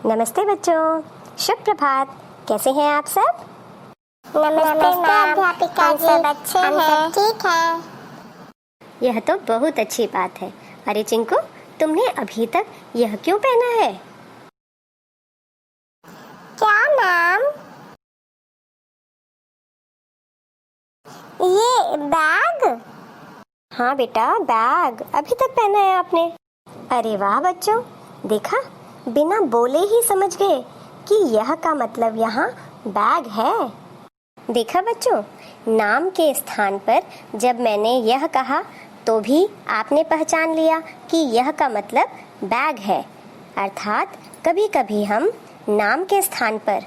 नमस्ते बच्चों, शुभ प्रभात। कैसे हैं आप सब? नमस्ते अध्यापिका जी, सब अच्छे हैं, ठीक है। यह तो बहुत अच्छी बात है। अरे चिंकू, तुमने अभी तक यह क्यों पहना है? क्या मैम? ये बैग? हाँ बेटा, बैग अभी तक पहना है आपने। अरे वाह बच्चों, देखा, बिना बोले ही समझ गए कि यह का मतलब यहाँ बैग है। देखा बच्चों, नाम के स्थान पर जब मैंने यह कहा तो भी आपने पहचान लिया कि यह का मतलब बैग है। अर्थात कभी कभी हम नाम के स्थान पर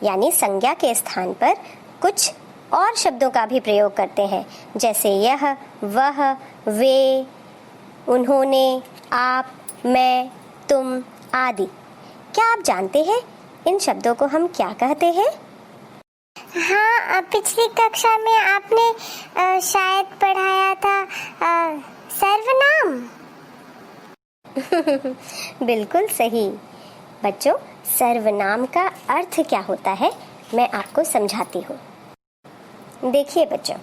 यानी संज्ञा के स्थान पर कुछ और शब्दों का भी प्रयोग करते हैं, जैसे यह, वह, वे, उन्होंने, आप, मैं, तुम आदि। क्या आप जानते हैं इन शब्दों को हम क्या कहते हैं? हाँ, पिछली कक्षा में आपने शायद पढ़ाया था सर्वनाम। बिल्कुल सही बच्चों, सर्वनाम का अर्थ क्या होता है मैं आपको समझाती हूँ। देखिए बच्चों,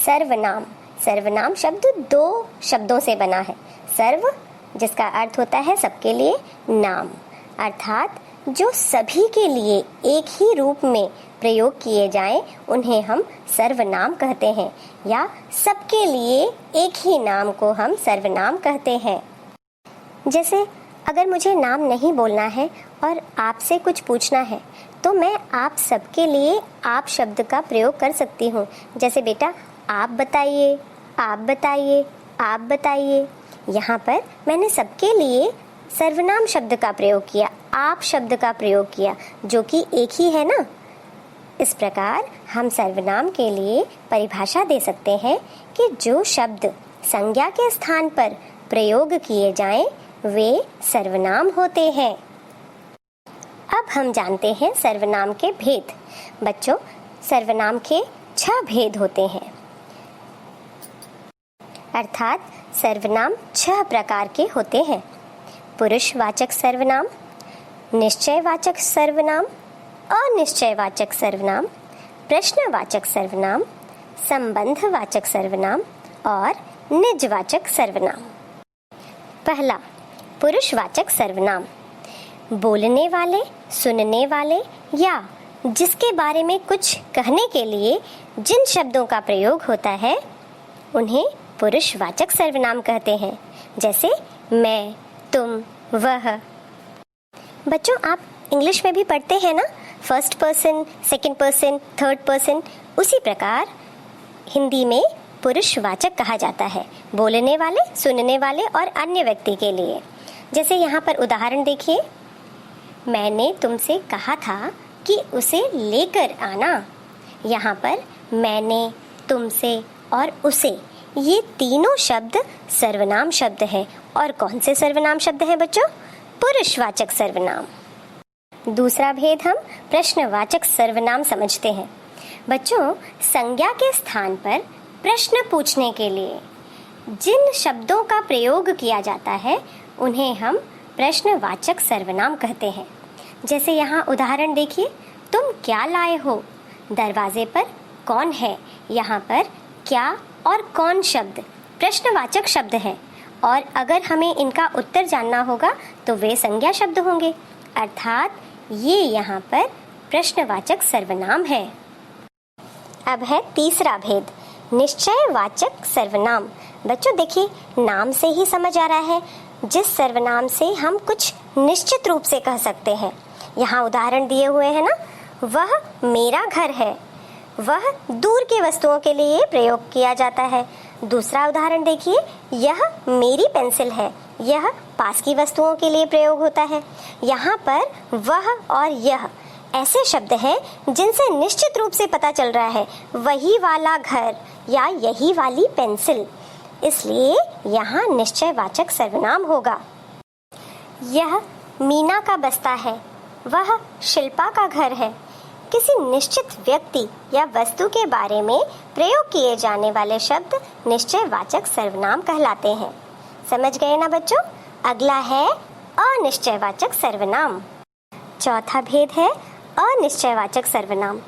सर्वनाम शब्द दो शब्दों से बना है। सर्व, जिसका अर्थ होता है सबके लिए, नाम अर्थात जो सभी के लिए एक ही रूप में प्रयोग किए जाएं उन्हें हम सर्वनाम कहते हैं, या सबके लिए एक ही नाम को हम सर्वनाम कहते हैं। जैसे अगर मुझे नाम नहीं बोलना है और आपसे कुछ पूछना है तो मैं आप सबके लिए आप शब्द का प्रयोग कर सकती हूँ। जैसे बेटा, आप बताइए, आप बताइए, आप बताइए। यहाँ पर मैंने सबके लिए सर्वनाम शब्द का प्रयोग किया, आप शब्द का प्रयोग किया, जो कि एक ही है ना। इस प्रकार हम सर्वनाम के लिए परिभाषा दे सकते हैं कि जो शब्द संज्ञा के स्थान पर प्रयोग किए जाएं वे सर्वनाम होते हैं। अब हम जानते हैं सर्वनाम के भेद। बच्चों, सर्वनाम के 6 भेद होते हैं। अर्थात सर्वनाम 6 प्रकार के होते हैं। पुरुषवाचक सर्वनाम, निश्चयवाचक सर्वनाम, अनिश्चयवाचक सर्वनाम, प्रश्नवाचक सर्वनाम, संबंधवाचक सर्वनाम और निजवाचक सर्वनाम। पहला, पुरुषवाचक सर्वनाम। बोलने वाले, सुनने वाले या जिसके बारे में कुछ कहने के लिए जिन शब्दों का प्रयोग होता है उन्हें पुरुषवाचक सर्वनाम कहते हैं। जैसे मैं, तुम, वह। बच्चों, आप इंग्लिश में भी पढ़ते हैं ना, first person, second person, third person. उसी प्रकार हिंदी में पुरुषवाचक कहा जाता है बोलने वाले, सुनने वाले और अन्य व्यक्ति के लिए। जैसे यहाँ पर उदाहरण देखिए, मैंने तुमसे कहा था कि उसे लेकर आना। यहाँ पर मैंने, तुमसे और उसे, ये तीनों शब्द सर्वनाम शब्द हैं। और कौन से सर्वनाम शब्द हैं बच्चों? पुरुषवाचक सर्वनाम। दूसरा भेद हम प्रश्नवाचक सर्वनाम समझते हैं। बच्चों, संज्ञा के स्थान पर प्रश्न पूछने के लिए जिन शब्दों का प्रयोग किया जाता है उन्हें हम प्रश्नवाचक सर्वनाम कहते हैं। जैसे यहाँ उदाहरण देखिए, तुम क्या लाए हो? दरवाजे पर कौन है? यहाँ पर क्या और कौन शब्द प्रश्नवाचक शब्द हैं और अगर हमें इनका उत्तर जानना होगा तो वे संज्ञा शब्द होंगे। अर्थात ये यहाँ पर प्रश्नवाचक सर्वनाम है। अब है तीसरा भेद, निश्चयवाचक सर्वनाम। बच्चों देखिए, नाम से ही समझ आ रहा है जिस सर्वनाम से हम कुछ निश्चित रूप से कह सकते हैं। यहाँ उदाहरण दिए हुए हैं ना, वह मेरा घर है। वह दूर की वस्तुओं के लिए प्रयोग किया जाता है। दूसरा उदाहरण देखिए, यह मेरी पेंसिल है। यह पास की वस्तुओं के लिए प्रयोग होता है। यहाँ पर वह और यह ऐसे शब्द हैं जिनसे निश्चित रूप से पता चल रहा है वही वाला घर या यही वाली पेंसिल, इसलिए यहाँ निश्चयवाचक सर्वनाम होगा। यह मीना का बस्ता है, वह शिल्पा का घर है। किसी निश्चित व्यक्ति या वस्तु के बारे में प्रयोग किए जाने वाले शब्द निश्चयवाचक सर्वनाम कहलाते हैं। समझ गए ना बच्चों? अगला है अनिश्चयवाचक सर्वनाम। चौथा भेद है अनिश्चयवाचक सर्वनाम।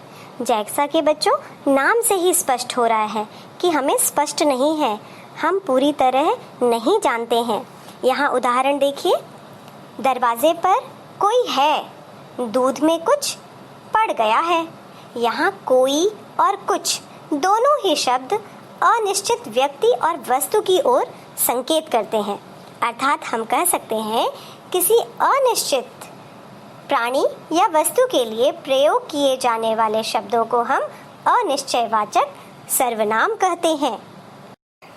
जैसा कि बच्चों नाम से ही स्पष्ट हो रहा है कि हमें स्पष्ट नहीं है, हम पूरी तरह नहीं जानते हैं। यहाँ उदाहरण देखिए, दरवाजे पर कोई है, दूध में कुछ पड़ गया है। यहाँ कोई और कुछ दोनों ही शब्द अनिश्चित व्यक्ति और वस्तु की ओर संकेत करते हैं। अर्थात हम कह सकते हैं किसी अनिश्चित प्राणी या वस्तु के लिए प्रयोग किए जाने वाले शब्दों को हम अनिश्चयवाचक सर्वनाम कहते हैं।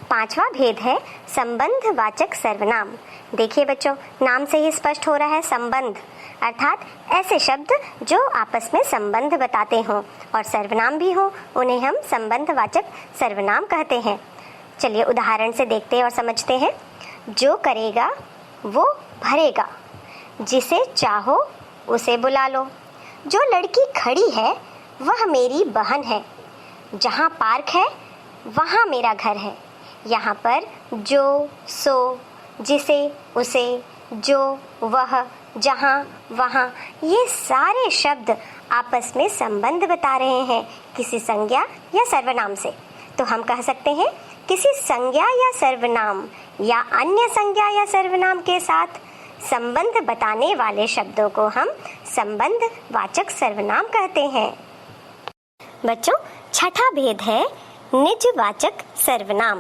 पांचवा भेद है संबंधवाचक सर्वनाम। देखिए बच्चों, नाम से ही स्पष्ट हो रहा है संबंध, अर्थात ऐसे शब्द जो आपस में संबंध बताते हों और सर्वनाम भी हो, उन्हें हम संबंधवाचक सर्वनाम कहते हैं। चलिए उदाहरण से देखते और समझते हैं। जो करेगा वो भरेगा, जिसे चाहो उसे बुला लो। जो लड़की खड़ी है वह मेरी बहन है। जहाँ पार्क है वहाँ मेरा घर है। यहाँ पर जो, सो, जिसे, उसे, जो, वह, जहाँ, वहाँ, ये सारे शब्द आपस में संबंध बता रहे हैं किसी संज्ञा या सर्वनाम से। तो हम कह सकते हैं किसी संज्ञा या सर्वनाम या अन्य संज्ञा या सर्वनाम के साथ संबंध बताने वाले शब्दों को हम संबंधवाचक सर्वनाम कहते हैं। बच्चों, छठा भेद है निजवाचक सर्वनाम।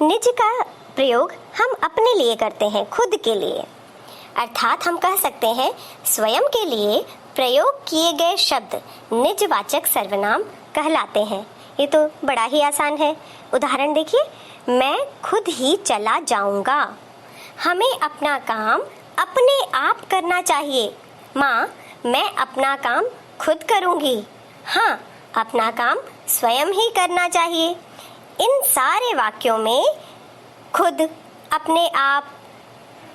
निज का प्रयोग हम अपने लिए करते हैं, खुद के लिए। अर्थात हम कह सकते हैं स्वयं के लिए प्रयोग किए गए शब्द निजवाचक सर्वनाम कहलाते हैं। ये तो बड़ा ही आसान है। उदाहरण देखिए, मैं खुद ही चला जाऊंगा। हमें अपना काम अपने आप करना चाहिए। माँ, मैं अपना काम खुद करूंगी। हाँ, अपना काम स्वयं ही करना चाहिए। इन सारे वाक्यों में खुद, अपने आप,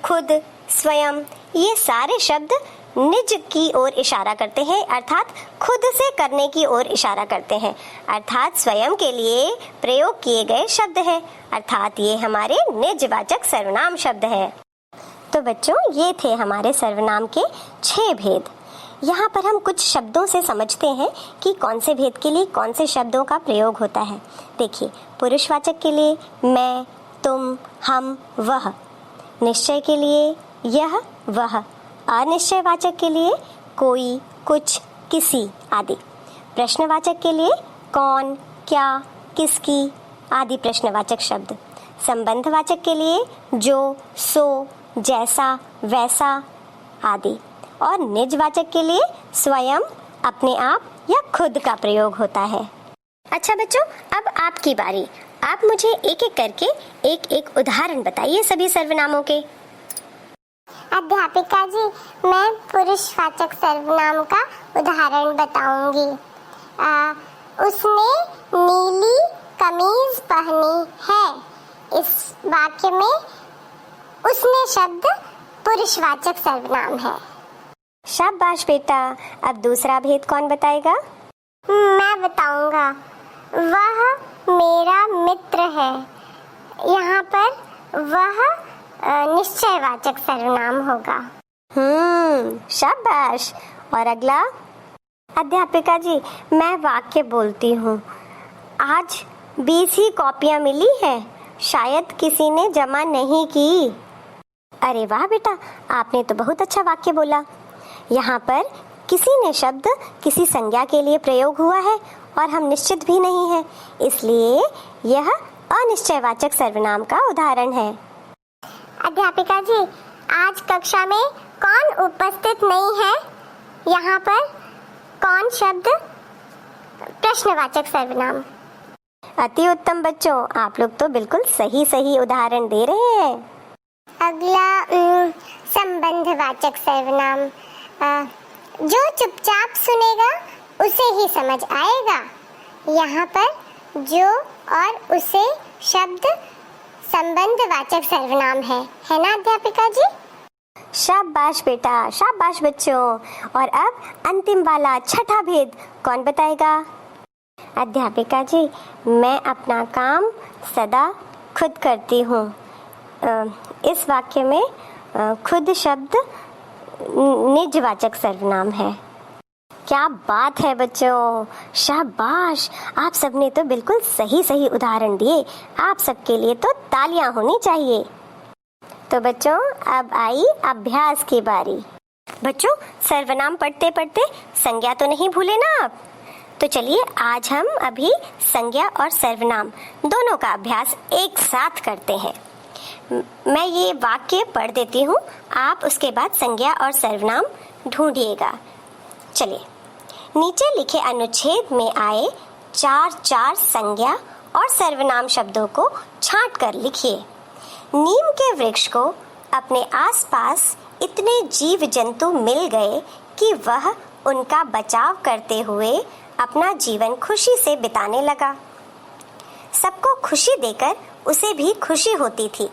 खुद, स्वयं, ये सारे शब्द निज की ओर इशारा करते हैं, अर्थात खुद से करने की ओर इशारा करते हैं, अर्थात स्वयं के लिए प्रयोग किए गए शब्द है, अर्थात ये हमारे निजवाचक सर्वनाम शब्द है। तो बच्चों, ये थे हमारे सर्वनाम के 6 भेद। यहाँ पर हम कुछ शब्दों से समझते हैं कि कौन से भेद के लिए कौन से शब्दों का प्रयोग होता है। देखिए, पुरुषवाचक के लिए मैं, तुम, हम, वह। निश्चय के लिए यह, वह। अनिश्चयवाचक के लिए कोई, कुछ, किसी आदि। प्रश्नवाचक के लिए कौन, क्या, किसकी आदि प्रश्नवाचक शब्द। संबंधवाचक के लिए जो, सो, जैसा, वैसा आदि। और निजवाचक के लिए स्वयं, अपने आप या खुद का प्रयोग होता है। अच्छा बच्चों, अब आपकी बारी। आप मुझे एक एक करके एक एक उदाहरण बताइए सभी सर्वनामों के। अध्यापिका जी, मैं पुरुषवाचक सर्वनाम का उदाहरण बताऊंगी। उसने नीली कमीज पहनी है। इस वाक्य में उसने शब्द पुरुषवाचक सर्वनाम है। शाबाश बेटा। अब दूसरा भेद कौन बताएगा? मैं बताऊंगा। वह मेरा मित्र है। यहाँ पर वह निश्चयवाचक सर्वनाम होगा। शाबाश। और अगला? अध्यापिका जी, मैं वाक्य बोलती हूँ। आज 20 ही कॉपियाँ मिली है, शायद किसी ने जमा नहीं की। अरे वाह बेटा, आपने तो बहुत अच्छा वाक्य बोला। यहाँ पर किसी ने शब्द किसी संज्ञा के लिए प्रयोग हुआ है और हम निश्चित भी नहीं है, इसलिए यह अनिश्चयवाचक सर्वनाम का उदाहरण है। अध्यापिका जी, आज कक्षा में कौन उपस्थित नहीं है? यहाँ पर कौन शब्द प्रश्नवाचक सर्वनाम। अति उत्तम बच्चों, आप लोग तो बिल्कुल सही सही उदाहरण दे रहे हैं। अगला संबंधवाचक सर्वनाम। जो चुपचाप सुनेगा उसे ही समझ आएगा। यहाँ पर जो और उसे शब्द संबंधवाचक सर्वनाम है ना अध्यापिका जी? शाबाश बेटा, शाबाश बच्चों। और अब अंतिम वाला छठा भेद कौन बताएगा? अध्यापिका जी, मैं अपना काम सदा खुद करती हूँ। इस वाक्य में खुद शब्द निजवाचक सर्वनाम है। क्या बात है बच्चों, शाबाश, आप सबने तो बिल्कुल सही सही उदाहरण दिए। आप सबके लिए तो तालियां होनी चाहिए। तो बच्चों अब आई अभ्यास की बारी। बच्चों सर्वनाम पढ़ते पढ़ते संज्ञा तो नहीं भूले ना आप? तो चलिए आज हम अभी संज्ञा और सर्वनाम दोनों का अभ्यास एक साथ करते हैं। मैं ये वाक्य पढ़ देती हूँ, आप उसके बाद संज्ञा और सर्वनाम ढूंढिएगा। चलिए, नीचे लिखे अनुच्छेद में आए 4 संज्ञा और सर्वनाम शब्दों को छांट कर लिखिए। नीम के वृक्ष को अपने आसपास इतने जीव जंतु मिल गए कि वह उनका बचाव करते हुए अपना जीवन खुशी से बिताने लगा। सबको खुशी देकर उसे भी खुशी होती थी।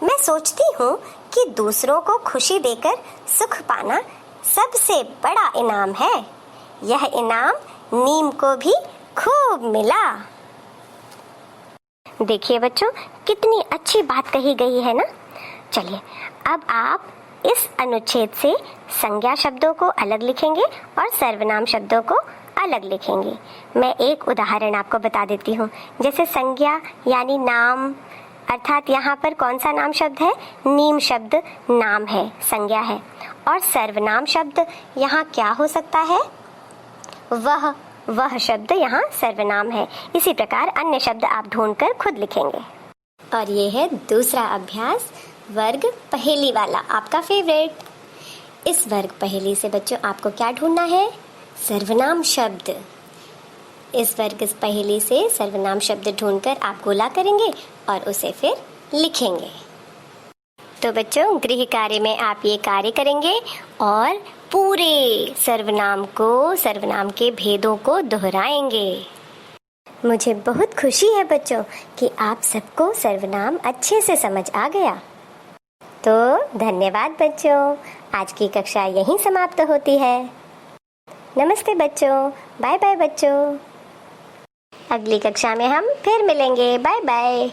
मैं सोचती हूँ कि दूसरों को खुशी देकर सुख पाना सबसे बड़ा इनाम है। यह इनाम नीम को भी खूब मिला। देखिए बच्चों, कितनी अच्छी बात कही गई है ना। चलिए अब आप इस अनुच्छेद से संज्ञा शब्दों को अलग लिखेंगे और सर्वनाम शब्दों को अलग लिखेंगे। मैं एक उदाहरण आपको बता देती हूँ। जैसे संज्ञा यानी नाम, अर्थात यहाँ पर कौन सा नाम शब्द है? नीम शब्द नाम है, संज्ञा है। और सर्वनाम शब्द यहाँ क्या हो सकता है? वह शब्द यहाँ सर्वनाम है। इसी प्रकार अन्य शब्द आप ढूंढकर खुद लिखेंगे। और ये है दूसरा अभ्यास, वर्ग पहेली वाला, आपका फेवरेट। इस वर्ग पहेली से बच्चों आपको क्या ढूंढना है? सर्वनाम शब्द। इस वर्ग पहेली से सर्वनाम शब्द ढूंढकर आप गोला करेंगे और उसे फिर लिखेंगे। तो बच्चों गृह कार्य में आप ये कार्य करेंगे और पूरे सर्वनाम के भेदों को दोहराएंगे। मुझे बहुत खुशी है बच्चों कि आप सबको सर्वनाम अच्छे से समझ आ गया। तो धन्यवाद बच्चों, आज की कक्षा यहीं समाप्त होती है। नमस्ते बच्चों, बाय बाय बच्चों। अगली कक्षा में हम फिर मिलेंगे। Bye bye.